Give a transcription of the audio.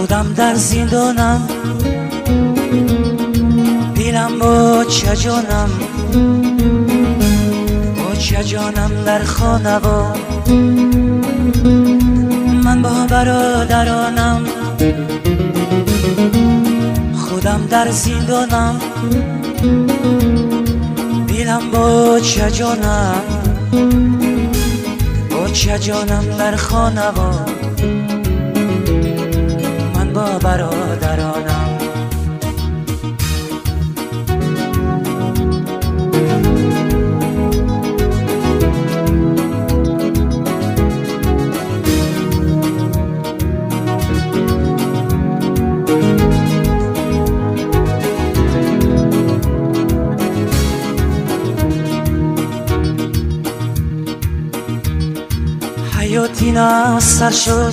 خودم در زندانم، دلم با چه جانم، با چه جانم در خانه و من با برادرانم. خودم در زندانم، دلم با چه جانم، با چه جانم در خانه و من با برادرانم. حیاتی نه سر شد